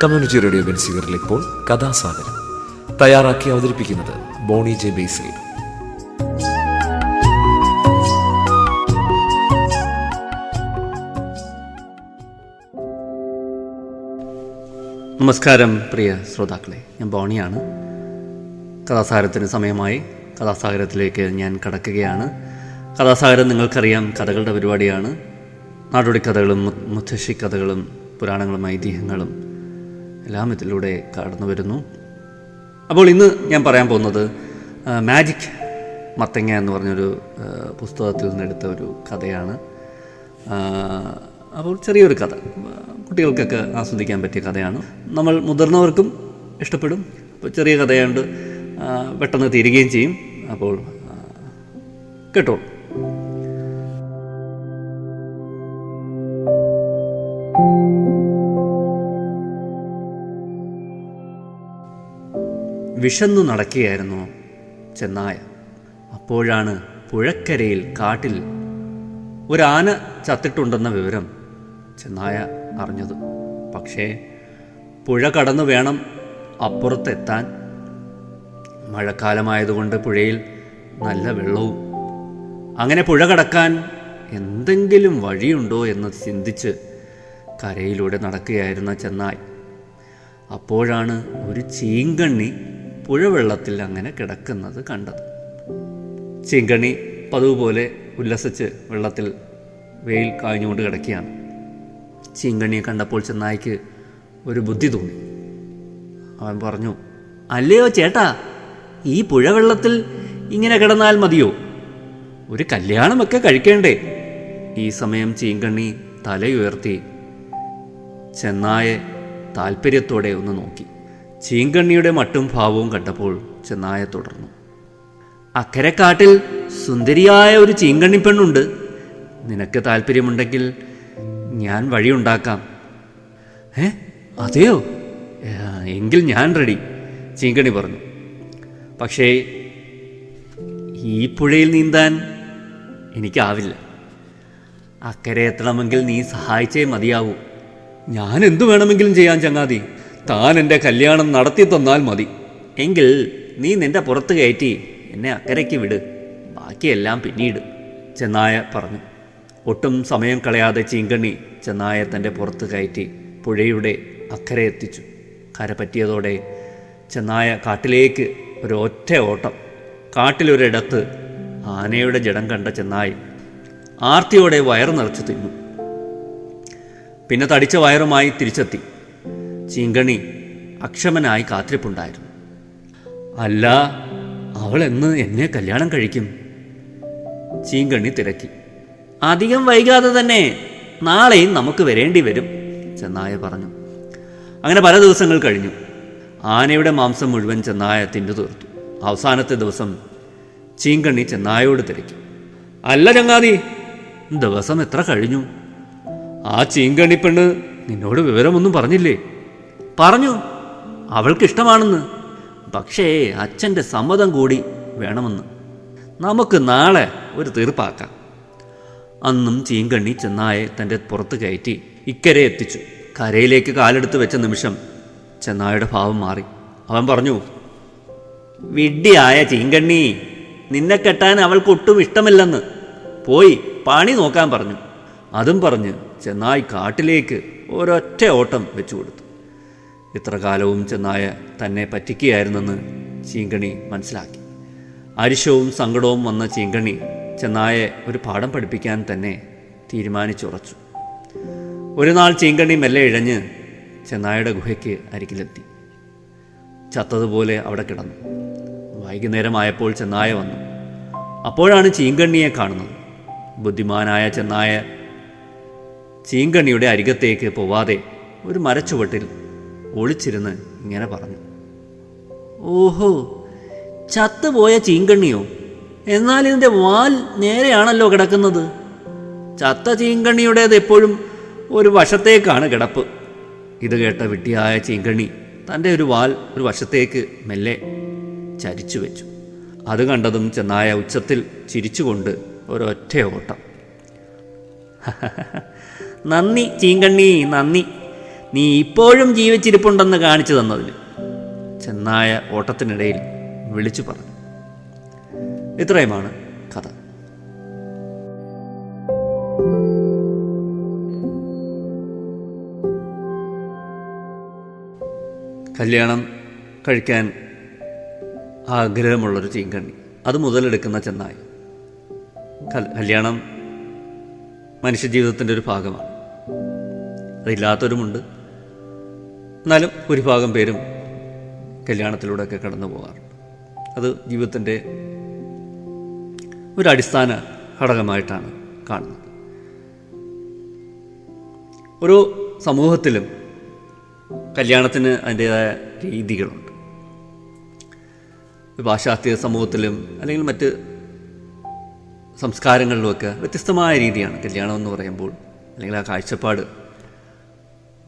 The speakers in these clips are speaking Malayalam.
കമ്മ്യൂണിറ്റി റേഡിയോ ബെൻസിഗറിൽ ഇപ്പോൾ കഥാസാഗരം തയ്യാറാക്കി അവതരിപ്പിക്കുന്നത് ബോണി ജെ ബേസിൽ. നമസ്കാരം പ്രിയ ശ്രോതാക്കളെ, ഞാൻ ബോണിയാണ്. കഥാസാഗരത്തിന് സമയമായി. കഥാസാഗരത്തിലേക്ക് ഞാൻ കടക്കുകയാണ്. കഥാസാഗരം നിങ്ങൾക്കറിയാം, കഥകളുടെ പരിപാടിയാണ്. നാടോടി കഥകളും മുത്തശ്ശി കഥകളും പുരാണങ്ങളും ഐതിഹ്യങ്ങളും എല്ലാം ഇതിലൂടെ കടന്നു വരുന്നു. അപ്പോൾ ഇന്ന് ഞാൻ പറയാൻ പോകുന്നത് മാജിക് മത്തങ്ങ എന്ന് പറഞ്ഞൊരു പുസ്തകത്തിൽ നിന്നെടുത്ത ഒരു കഥയാണ്. അപ്പോൾ ചെറിയൊരു കഥ, കുട്ടികൾക്കൊക്കെ ആസ്വദിക്കാൻ പറ്റിയ കഥയാണ്. നമ്മൾ മുതിർന്നവർക്കും ഇഷ്ടപ്പെടും. അപ്പോൾ ചെറിയ കഥയുണ്ട്, പെട്ടെന്ന് തീരുകയും ചെയ്യും. അപ്പോൾ കേട്ടോ. വിശന്നു നടക്കുകയായിരുന്നു ചെന്നായ. അപ്പോഴാണ് പുഴക്കരയിൽ കാട്ടിൽ ഒരാന ചത്തിട്ടുണ്ടെന്ന വിവരം ചെന്നായ അറിഞ്ഞത്. പക്ഷേ പുഴ കടന്നു വേണം അപ്പുറത്തെത്താൻ. മഴക്കാലമായതുകൊണ്ട് പുഴയിൽ നല്ല വെള്ളവും. അങ്ങനെ പുഴ കടക്കാൻ എന്തെങ്കിലും വഴിയുണ്ടോ എന്ന് ചിന്തിച്ച് കരയിലൂടെ നടക്കുകയായിരുന്ന ചെന്നായ് അപ്പോഴാണ് ഒരു ചീങ്കണ്ണി പുഴവെള്ളത്തിൽ അങ്ങനെ കിടക്കുന്നത് കണ്ടത്. ചീങ്കണ്ണി പതിവ് പോലെ ഉല്ലസിച്ച് വെള്ളത്തിൽ വെയിൽ കാഞ്ഞുകൊണ്ട് കിടക്കുകയാണ്. ചീങ്കണ്ണിയെ കണ്ടപ്പോൾ ചെന്നായ്ക്ക് ഒരു ബുദ്ധി തോന്നി. അവൻ പറഞ്ഞു, അല്ലയോ ചേട്ടാ, ഈ പുഴവെള്ളത്തിൽ ഇങ്ങനെ കിടന്നാൽ മതിയോ? ഒരു കല്യാണമൊക്കെ കഴിക്കേണ്ടേ? ഈ സമയം ചീങ്കണ്ണി തലയുയർത്തി ചെന്നായെ താല്പര്യത്തോടെ ഒന്ന് നോക്കി. ചീങ്കണ്ണിയുടെ മട്ടും ഭാവവും കണ്ടപ്പോൾ ചെന്നായ തുടർന്നു, അക്കരെക്കാട്ടിൽ സുന്ദരിയായ ഒരു ചീങ്കണ്ണി പെണ്ണുണ്ട്. നിനക്ക് താല്പര്യമുണ്ടെങ്കിൽ ഞാൻ വഴിയുണ്ടാക്കാം. അതെയോ? എങ്കിൽ ഞാൻ റെഡി, ചീങ്കണ്ണി പറഞ്ഞു. പക്ഷേ ഈ പുഴയിൽ നീന്താൻ എനിക്കാവില്ല. അക്കരെ എത്തണമെങ്കിൽ നീ സഹായിച്ചേ മതിയാവൂ. ഞാൻ എന്തു വേണമെങ്കിലും ചെയ്യാൻ ചങ്ങാതി, താൻ എൻ്റെ കല്യാണം നടത്തി തന്നാൽ മതി. എങ്കിൽ നീ നിൻ്റെ പുറത്ത് കയറ്റി എന്നെ അക്കരയ്ക്ക് വിട്, ബാക്കിയെല്ലാം പിന്നീട്, ചെന്നായ പറഞ്ഞു. ഒട്ടും സമയം കളയാതെ ചീങ്കണ്ണി ചെന്നായ തൻ്റെ പുറത്ത് കയറ്റി പുഴയുടെ അക്കരെ എത്തിച്ചു. കര പറ്റിയതോടെ ചെന്നായ കാട്ടിലേക്ക് ഒരൊറ്റ ഓട്ടം. കാട്ടിലൊരിടത്ത് ആനയുടെ ജഡം കണ്ട ചെന്നായി ആർത്തിയോടെ വയറ് നിറച്ചു തിന്നു. പിന്നെ തടിച്ച വയറുമായി തിരിച്ചെത്തി. ചീങ്കണ്ണി അക്ഷമനായി കാത്തിരിപ്പുണ്ടായിരുന്നു. അല്ല, അവൾ എന്ന് എന്നെ കല്യാണം കഴിക്കും? ചീങ്കണ്ണി തിരക്കി. അധികം വൈകാതെ തന്നെ, നാളെയും നമുക്ക് വരേണ്ടി വരും, ചെന്നായ പറഞ്ഞു. അങ്ങനെ പല ദിവസങ്ങൾ കഴിഞ്ഞു. ആനയുടെ മാംസം മുഴുവൻ ചെന്നായ തിന്നു തീർത്തു. അവസാനത്തെ ദിവസം ചീങ്കണ്ണി ചെന്നായോട് തിരക്കി, അല്ല ചങ്ങാതി, ദിവസം എത്ര കഴിഞ്ഞു? ആ ചീങ്കണ്ണി പെണ്ണ് നിന്നോട് വിവരമൊന്നും പറഞ്ഞില്ലേ? പറഞ്ഞു, അവൾക്കിഷ്ടമാണെന്ന്. പക്ഷേ അച്ഛൻ്റെ സമ്മതം കൂടി വേണമെന്ന്. നമുക്ക് നാളെ ഒരു തീർപ്പാക്കാം. അന്നും ചീങ്കണ്ണി ചെന്നായെ തൻ്റെ പുറത്ത് കയറ്റി ഇക്കരെ എത്തിച്ചു. കരയിലേക്ക് കാലെടുത്ത് വെച്ച നിമിഷം ചെന്നായുടെ ഭാവം മാറി. അവൻ പറഞ്ഞു, വിഡ്ഢിയായ ചീങ്കണ്ണി, നിന്നെ കെട്ടാൻ അവൾക്കൊട്ടും ഇഷ്ടമില്ലെന്ന്. പോയി പണി നോക്കാൻ പറഞ്ഞു. അതും പറഞ്ഞ് ചെന്നായ് കാട്ടിലേക്ക് ഒരൊറ്റ ഓട്ടം വെച്ചു കൊടുത്തു. ഇത്ര കാലവും ചെന്നായ തന്നെ പറ്റിക്കുകയായിരുന്നെന്ന് ചീങ്കണ്ണി മനസ്സിലാക്കി. അരിശവും സങ്കടവും വന്ന ചീങ്കണ്ണി ചെന്നായെ ഒരു പാഠം പഠിപ്പിക്കാൻ തന്നെ തീരുമാനിച്ചുറച്ചു. ഒരു നാൾ ചീങ്കണ്ണി മെല്ലെ ഇഴഞ്ഞ് ചെന്നായുടെ ഗുഹയ്ക്ക് അരികിലെത്തി. ചത്തതുപോലെ അവിടെ കിടന്നു. വൈകുന്നേരമായപ്പോൾ ചെന്നായ വന്നു. അപ്പോഴാണ് ചീങ്കണ്ണിയെ കാണുന്നത്. ബുദ്ധിമാനായ ചെന്നായ ചീങ്കണ്ണിയുടെ അരികത്തേക്ക് പോവാതെ ഒരു മരച്ചുവട്ടിൽ ഒളിച്ചിരുന്ന് ഇങ്ങനെ പറഞ്ഞു, ഓഹോ, ചത്തുപോയ ചീങ്കണ്ണിയോ? എന്നാൽ ഇതിൻ്റെ വാൽ നേരെയാണല്ലോ കിടക്കുന്നത്. ചത്ത ചീങ്കണ്ണിയുടേത് എപ്പോഴും ഒരു വശത്തേക്കാണ് കിടപ്പ്. ഇത് കേട്ട വിഡ്ഢിയായ ചീങ്കണ്ണി തൻ്റെ ഒരു വാൽ ഒരു വശത്തേക്ക് മെല്ലെ ചരിച്ചു വെച്ചു. അത് കണ്ടതും ചെന്നായ ഉച്ചത്തിൽ ചിരിച്ചുകൊണ്ട് ഒരൊറ്റ ഓട്ടം. നന്ദി ചീങ്കണ്ണി, നന്ദി. നീ ഇപ്പോഴും ജീവിച്ചിരിപ്പുണ്ടെന്ന് കാണിച്ചു തന്നതിന്, ചെന്നായ ഓട്ടത്തിനിടയിൽ വിളിച്ചു പറഞ്ഞു. ഇത്രയുമാണ് കഥ. കല്യാണം കഴിക്കാൻ ആഗ്രഹമുള്ളൊരു ചീങ്കണ്ണി, അത് മുതലെടുക്കുന്ന ചെന്നായി. കല്യാണം മനുഷ്യജീവിതത്തിൻ്റെ ഒരു ഭാഗമാണ്. അതില്ലാത്തവരുമുണ്ട്. എന്നാലും ഭൂരിഭാഗം പേരും കല്യാണത്തിലൂടെയൊക്കെ കടന്നു പോകാറുണ്ട്. അത് ജീവിതത്തിൻ്റെ ഒരു അടിസ്ഥാന ഘടകമായിട്ടാണ് കാണുന്നത്. ഓരോ സമൂഹത്തിലും കല്യാണത്തിന് അതിൻ്റേതായ രീതികളുണ്ട്. പാശ്ചാത്യ സമൂഹത്തിലും അല്ലെങ്കിൽ മറ്റ് സംസ്കാരങ്ങളിലുമൊക്കെ വ്യത്യസ്തമായ രീതിയാണ് കല്യാണം എന്ന് പറയുമ്പോൾ, അല്ലെങ്കിൽ ആ കാഴ്ചപ്പാട്,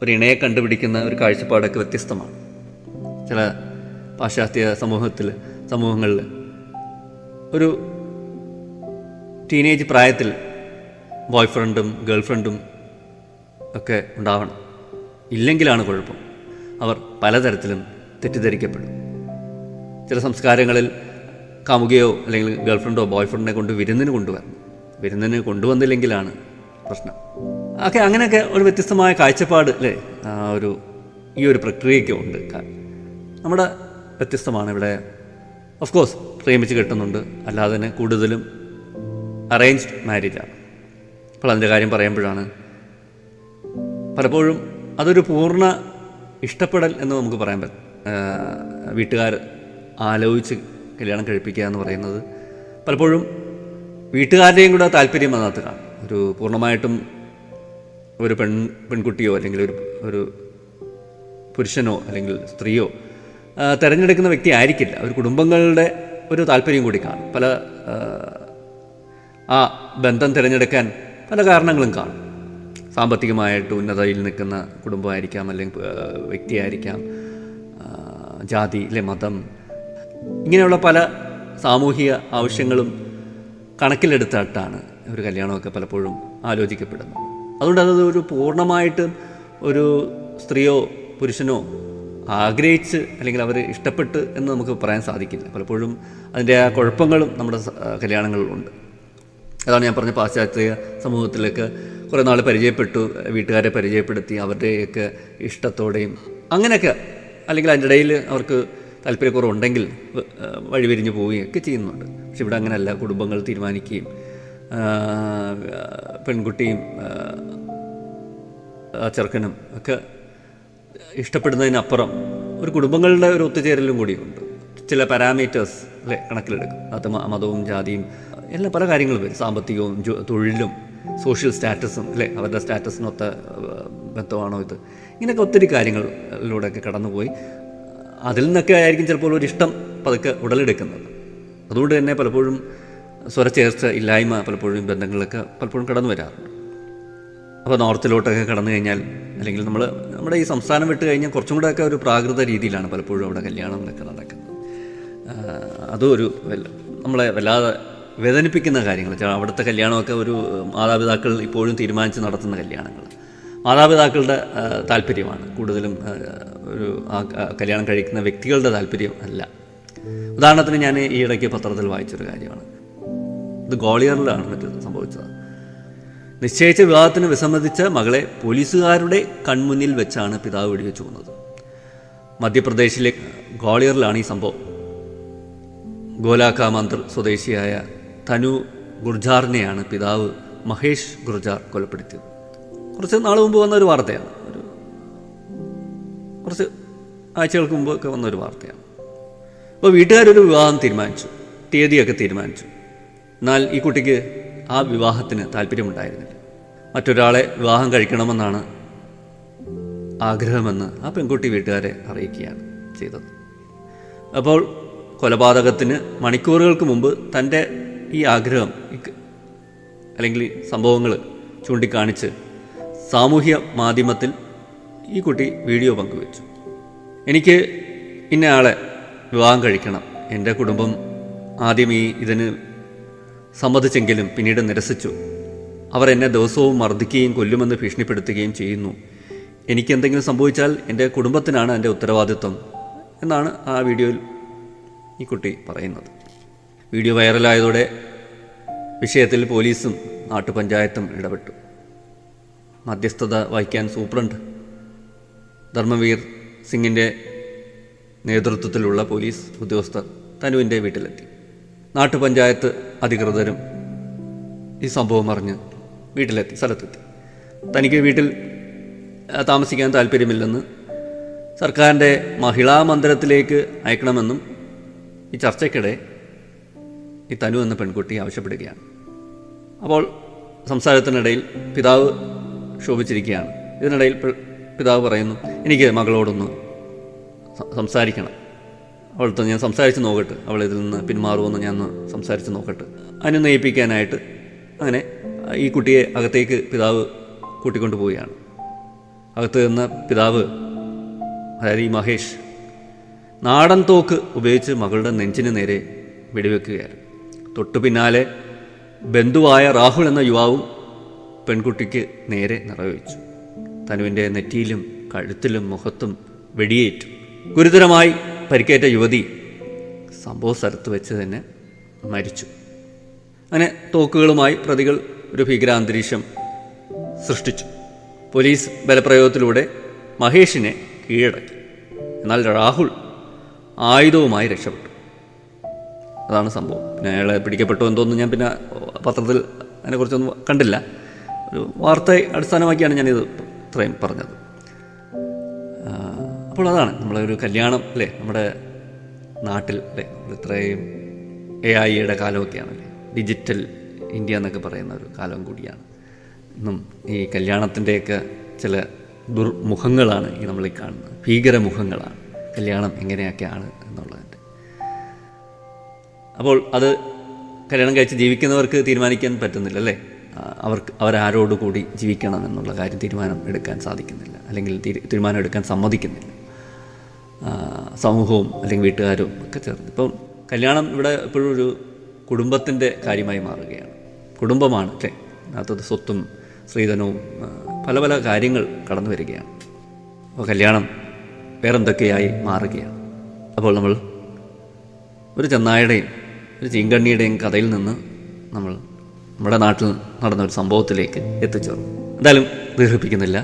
ഒരു ഇണയെ കണ്ടുപിടിക്കുന്ന ഒരു കാഴ്ചപ്പാടൊക്കെ വ്യത്യസ്തമാണ്. ചില പാശ്ചാത്യ സമൂഹങ്ങളിൽ ഒരു ടീനേജ് പ്രായത്തിൽ ബോയ് ഫ്രണ്ടും ഗേൾ ഫ്രണ്ടും ഒക്കെ ഉണ്ടാവണം. ഇല്ലെങ്കിലാണ് കുഴപ്പം. അവർ പലതരത്തിലും തെറ്റിദ്ധരിക്കപ്പെടും. ചില സംസ്കാരങ്ങളിൽ കാമുകയോ അല്ലെങ്കിൽ ഗേൾ ഫ്രണ്ടോ ബോയ് ഫ്രണ്ടിനെ കൊണ്ട് വിരുന്നിന് കൊണ്ടുവരണം. വിരുന്നിന് കൊണ്ടുവന്നില്ലെങ്കിലാണ് പ്രശ്നം. അങ്ങനെയൊക്കെ ഒരു വ്യത്യസ്തമായ കാഴ്ചപ്പാട് അല്ലേ ഈ ഒരു പ്രക്രിയയ്ക്ക് ഉണ്ട്. നമ്മുടെ വ്യത്യസ്തമാണ്. ഇവിടെ ഓഫ് കോഴ്സ് പ്രേമിച്ച് കെട്ടുന്നുണ്ട്, അല്ലാതെ തന്നെ കൂടുതലും അറേഞ്ച്ഡ് മാരേജാണ്. അപ്പോൾ അതിൻ്റെ കാര്യം പറയുമ്പോഴാണ് പലപ്പോഴും അതൊരു പൂർണ്ണ ഇഷ്ടപ്പെടൽ എന്ന് നമുക്ക് പറയാൻ പറ്റും. വീട്ടുകാർ ആലോചിച്ച് കല്യാണം കഴിപ്പിക്കുക എന്ന് പറയുന്നത് പലപ്പോഴും വീട്ടുകാരുടെയും കൂടെ താല്പര്യം അതിനകത്ത് കാണും. ഒരു പൂർണ്ണമായിട്ടും ഒരു പെൺകുട്ടിയോ അല്ലെങ്കിൽ ഒരു പുരുഷനോ അല്ലെങ്കിൽ സ്ത്രീയോ തിരഞ്ഞെടുക്കുന്ന വ്യക്തി ആയിരിക്കില്ല. ഒരു കുടുംബങ്ങളുടെ ഒരു താല്പര്യം കൂടി കാണും. ആ ബന്ധം തിരഞ്ഞെടുക്കാൻ പല കാരണങ്ങളും കാണും. സാമ്പത്തികമായിട്ട് ഉന്നതയിൽ നിൽക്കുന്ന കുടുംബമായിരിക്കാം, അല്ലെങ്കിൽ വ്യക്തിയായിരിക്കാം, ജാതി അല്ലെ മതം, ഇങ്ങനെയുള്ള പല സാമൂഹിക ആവശ്യങ്ങളും കണക്കിലെടുത്തിട്ടാണ് ഒരു കല്യാണമൊക്കെ പലപ്പോഴും ആലോചിക്കപ്പെടുന്നത്. അതുകൊണ്ട് അത് ഒരു പൂർണ്ണമായിട്ടും ഒരു സ്ത്രീയോ പുരുഷനോ ആഗ്രഹിച്ച് അല്ലെങ്കിൽ അവർ ഇഷ്ടപ്പെട്ട് എന്ന് നമുക്ക് പറയാൻ സാധിക്കില്ല. പലപ്പോഴും അതിൻ്റെ ആ കുഴപ്പങ്ങളും നമ്മുടെ കല്യാണങ്ങളിലുണ്ട്. അതാണ് ഞാൻ പറഞ്ഞ പാശ്ചാത്യ സമൂഹത്തിലൊക്കെ കുറേ നാൾ പരിചയപ്പെട്ടു, വീട്ടുകാരെ പരിചയപ്പെടുത്തി അവരുടെയൊക്കെ ഇഷ്ടത്തോടെയും അങ്ങനെയൊക്കെ, അല്ലെങ്കിൽ അതിൻ്റെ ഇടയിൽ അവർക്ക് താല്പര്യക്കുറവുണ്ടെങ്കിൽ വഴിപിരിഞ്ഞു പോവുകയൊക്കെ ചെയ്യുന്നുണ്ട്. പക്ഷെ ഇവിടെ അങ്ങനെയല്ല. കുടുംബങ്ങൾ തീരുമാനിക്കുകയും പെൺകുട്ടിയും ചെറുക്കനും ഒക്കെ ഇഷ്ടപ്പെടുന്നതിനപ്പുറം ഒരു കുടുംബങ്ങളുടെ ഒരു ഒത്തുചേരലും കൂടിയുണ്ട്. ചില പാരാമീറ്റേഴ്സ് അല്ലേ കണക്കിലെടുക്കും. അത് മതവും ജാതിയും എല്ലാം പല കാര്യങ്ങളും വരും. സാമ്പത്തികവും തൊഴിലും സോഷ്യൽ സ്റ്റാറ്റസും അല്ലേ, അവരുടെ സ്റ്റാറ്റസിനൊത്ത ബന്ധമാണോ ഇത്, ഇങ്ങനെയൊക്കെ ഒത്തിരി കാര്യങ്ങളിലൂടെയൊക്കെ കടന്നുപോയി അതിൽ നിന്നൊക്കെ ആയിരിക്കും ചിലപ്പോൾ ഒരു ഇഷ്ടം പതുക്കെ ഉടലെടുക്കുന്നത്. അതുകൊണ്ട് തന്നെ പലപ്പോഴും സ്വരച്ചേർച്ച ഇല്ലായ്മ പലപ്പോഴും ബന്ധങ്ങളിലൊക്കെ പലപ്പോഴും കടന്നു വരാറുണ്ട്. അപ്പോൾ നോർത്തിലോട്ടൊക്കെ കടന്നു കഴിഞ്ഞാൽ, അല്ലെങ്കിൽ നമ്മുടെ ഈ സംസ്ഥാനം വിട്ട് കഴിഞ്ഞാൽ കുറച്ചും കൂടെയൊക്കെ ഒരു പ്രാകൃത രീതിയിലാണ് പലപ്പോഴും അവിടെ കല്യാണങ്ങളൊക്കെ നടക്കുന്നത്. അതും ഒരു നമ്മളെ വല്ലാതെ വേദനിപ്പിക്കുന്ന കാര്യങ്ങൾ. അവിടുത്തെ കല്യാണമൊക്കെ ഒരു മാതാപിതാക്കൾ ഇപ്പോഴും തീരുമാനിച്ച് നടത്തുന്ന കല്യാണങ്ങൾ, മാതാപിതാക്കളുടെ താല്പര്യമാണ് കൂടുതലും, ഒരു കല്യാണം കഴിക്കുന്ന വ്യക്തികളുടെ താല്പര്യം അല്ല. ഉദാഹരണത്തിന് ഞാൻ ഈ ഇടയ്ക്ക് പത്രത്തിൽ വായിച്ചൊരു കാര്യമാണ്. ഇത് ഗ്വാളിയറിലാണ് മറ്റു സംഭവിച്ചത്. നിശ്ചയിച്ച വിവാഹത്തിന് വിസമ്മതിച്ച മകളെ പോലീസുകാരുടെ കൺമുന്നിൽ വെച്ചാണ് പിതാവ് വെടിവെച്ചു കൊന്നത്. മധ്യപ്രദേശിലെ ഗ്വാളിയറിലാണ് ഈ സംഭവം. ഗോലാക്ക മന്ദിർ സ്വദേശിയായ തനു ഗുർജാറിനെയാണ് പിതാവ് മഹേഷ് ഗുർജാർ കൊലപ്പെടുത്തിയത്. കുറച്ച് നാൾ മുമ്പ് വന്ന ഒരു വാർത്തയാണ്, കുറച്ച് ആഴ്ചകൾക്ക് മുമ്പ് ഒക്കെ വന്നൊരു വാർത്തയാണ്. അപ്പോൾ വീട്ടുകാരൊരു വിവാഹം തീരുമാനിച്ചു, തീയതിയൊക്കെ തീരുമാനിച്ചു. എന്നാൽ ഈ കുട്ടിക്ക് ആ വിവാഹത്തിന് താല്പര്യമുണ്ടായിരുന്നില്ല. മറ്റൊരാളെ വിവാഹം കഴിക്കണമെന്നാണ് ആഗ്രഹമെന്ന് ആ പെൺകുട്ടി വീട്ടുകാരെ അറിയിക്കുകയാണ് ചെയ്തത്. അപ്പോൾ കൊലപാതകത്തിന് മണിക്കൂറുകൾക്ക് മുമ്പ് തൻ്റെ ഈ ആഗ്രഹം അല്ലെങ്കിൽ സംഭവങ്ങൾ ചൂണ്ടിക്കാണിച്ച് സാമൂഹ്യ മാധ്യമത്തിൽ ഈ കുട്ടി വീഡിയോ പങ്കുവച്ചു. എനിക്ക് ഇന്നയാളെ വിവാഹം കഴിക്കണം, എൻ്റെ കുടുംബം ആദ്യം ഇതിന് സമ്മതിച്ചെങ്കിലും പിന്നീട് നിരസിച്ചു, അവർ എന്നെ ദിവസവും മർദ്ദിക്കുകയും കൊല്ലുമെന്ന് ഭീഷണിപ്പെടുത്തുകയും ചെയ്യുന്നു. എനിക്കെന്തെങ്കിലും സംഭവിച്ചാൽ എൻ്റെ കുടുംബത്തിനാണ് എൻ്റെ ഉത്തരവാദിത്വം എന്നാണ് ആ വീഡിയോയിൽ ഈ കുട്ടി പറയുന്നത്. വീഡിയോ വൈറലായതോടെ വിഷയത്തിൽ പോലീസും നാട്ടുപഞ്ചായത്തും ഇടപെട്ടു. മധ്യസ്ഥത വഹിക്കാൻ സൂപ്രണ്ട് ധർമ്മവീർ സിംഗിൻ്റെ നേതൃത്വത്തിലുള്ള പോലീസ് ഉദ്യോഗസ്ഥർ തനുവിൻ്റെ വീട്ടിലെത്തി. നാട്ടുപഞ്ചായത്ത് അധികൃതരും ഈ സംഭവം അറിഞ്ഞ് വീട്ടിലെത്തി, സ്ഥലത്തെത്തി. തനിക്ക് വീട്ടിൽ താമസിക്കാൻ താല്പര്യമില്ലെന്ന് സർക്കാരിൻ്റെ മഹിളാ മന്ദിരത്തിലേക്ക് അയക്കണമെന്നും ഈ ചർച്ചയ്ക്കിടെ ഈ തനു എന്ന പെൺകുട്ടി ആവശ്യപ്പെടുകയാണ്. അപ്പോൾ സംസാരത്തിനിടയിൽ പിതാവ് ക്ഷോഭിച്ചിരിക്കുകയാണ്. ഇതിനിടയിൽ പിതാവ് പറയുന്നു, എനിക്ക് മകളോടൊന്ന് സംസാരിക്കണം, അവളടുത്ത് ഞാൻ സംസാരിച്ച് നോക്കട്ടെ, അവൾ ഇതിൽ നിന്ന് പിന്മാറുമെന്ന് ഞാൻ സംസാരിച്ച് നോക്കട്ടെ. അനുനയിപ്പിക്കാനായിട്ട് അങ്ങനെ ഈ കുട്ടിയെ അകത്തേക്ക് പിതാവ് കൂട്ടിക്കൊണ്ടു പോവുകയാണ്. അകത്ത് നിന്ന് പിതാവ്, അതായത് ഈ മഹേഷ്, നാടൻ തോക്ക് ഉപയോഗിച്ച് മകളുടെ നെഞ്ചിന് നേരെ വെടിവെക്കുകയായിരുന്നു. തൊട്ടു പിന്നാലെ ബന്ധുവായ രാഹുൽ എന്ന യുവാവും പെൺകുട്ടിക്ക് നേരെ നിറവെച്ചു. തനുവിൻ്റെ നെറ്റിയിലും കഴുത്തിലും മുഖത്തും വെടിയേറ്റു. ഗുരുതരമായി പരിക്കേറ്റ യുവതി സംഭവ സ്ഥലത്ത് വെച്ച് തന്നെ മരിച്ചു. അങ്ങനെ തോക്കുകളുമായി പ്രതികൾ ഒരു ഭീകരാന്തരീക്ഷം സൃഷ്ടിച്ചു. പോലീസ് ബലപ്രയോഗത്തിലൂടെ മഹേഷിനെ കീഴടക്കി. എന്നാൽ രാഹുൽ ആയുധവുമായി രക്ഷപ്പെട്ടു. അതാണ് സംഭവം. പിന്നെ അയാളെ പിടിക്കപ്പെട്ടോ എന്തോന്നും ഞാൻ പിന്നെ പത്രത്തിൽ അതിനെക്കുറിച്ചൊന്നും കണ്ടില്ല. ഒരു വാർത്തയെ അടിസ്ഥാനമാക്കിയാണ് ഞാനിത് ഇത്രയും പറഞ്ഞത്. അപ്പോൾ അതാണ് നമ്മളെ ഒരു കല്യാണം അല്ലേ, നമ്മുടെ നാട്ടിൽ അല്ലേ, നമ്മൾ ഇത്രയും AI-യുടെ കാലമൊക്കെയാണല്ലേ, ഡിജിറ്റൽ ഇന്ത്യ എന്നൊക്കെ പറയുന്ന ഒരു കാലം കൂടിയാണ്. ഇന്നും ഈ കല്യാണത്തിൻ്റെയൊക്കെ ചില ദുർമുഖങ്ങളാണ് ഈ നമ്മളീ കാണുന്നത്, ഭീകരമുഖങ്ങളാണ് കല്യാണം എങ്ങനെയൊക്കെയാണ് എന്നുള്ളതിൻ്റെ. അപ്പോൾ അത് കല്യാണം കഴിച്ച് ജീവിക്കുന്നവർക്ക് തീരുമാനിക്കാൻ പറ്റുന്നില്ല അല്ലേ, അവരാരോടുകൂടി ജീവിക്കണം എന്നുള്ള കാര്യം തീരുമാനം എടുക്കാൻ സാധിക്കുന്നില്ല, അല്ലെങ്കിൽ തീരുമാനം എടുക്കാൻ സമ്മതിക്കുന്നില്ല സമൂഹവും അല്ലെങ്കിൽ വീട്ടുകാരും ഒക്കെ ചേർന്ന്. ഇപ്പം കല്യാണം ഇവിടെ എപ്പോഴും ഒരു കുടുംബത്തിൻ്റെ കാര്യമായി മാറുകയാണ്. കുടുംബമാണ് അല്ലേ, അതിനകത്ത് സ്വത്തും സ്ത്രീധനവും പല പല കാര്യങ്ങൾ കടന്നു വരികയാണ്. അപ്പോൾ കല്യാണം വേറെന്തൊക്കെയായി മാറുകയാണ്. അപ്പോൾ നമ്മൾ ഒരു ചെന്നായുടെയും ഒരു ചീങ്കണ്ണിയുടെയും കഥയിൽ നിന്ന് നമ്മൾ നമ്മുടെ നാട്ടിൽ നടന്ന ഒരു സംഭവത്തിലേക്ക് എത്തിച്ചേർന്നു. എന്തായാലും ദീർഘിപ്പിക്കുന്നില്ല,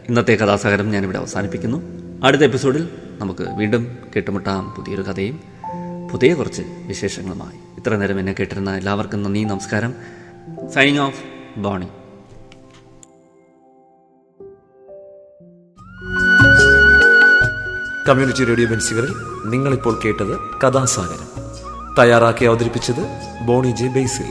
ഇന്നത്തെ കഥാസാഗരം ഞാനിവിടെ അവസാനിപ്പിക്കുന്നു. അടുത്ത എപ്പിസോഡിൽ നമുക്ക് വീണ്ടും കേട്ടുമുട്ടാം പുതിയൊരു കഥയും പുതിയ കുറച്ച് വിശേഷങ്ങളുമായി. ഇത്ര നേരം എന്നെ കേട്ടിരുന്ന എല്ലാവർക്കും നന്ദി, നമസ്കാരം. Signing off, Bony. Community radio ബെൻസികളിൽ നിങ്ങളിപ്പോൾ കേട്ടത് കഥാസാഗരം. തയ്യാറാക്കി അവതരിപ്പിച്ചത് ബോണി ജെ ബേസിൽ.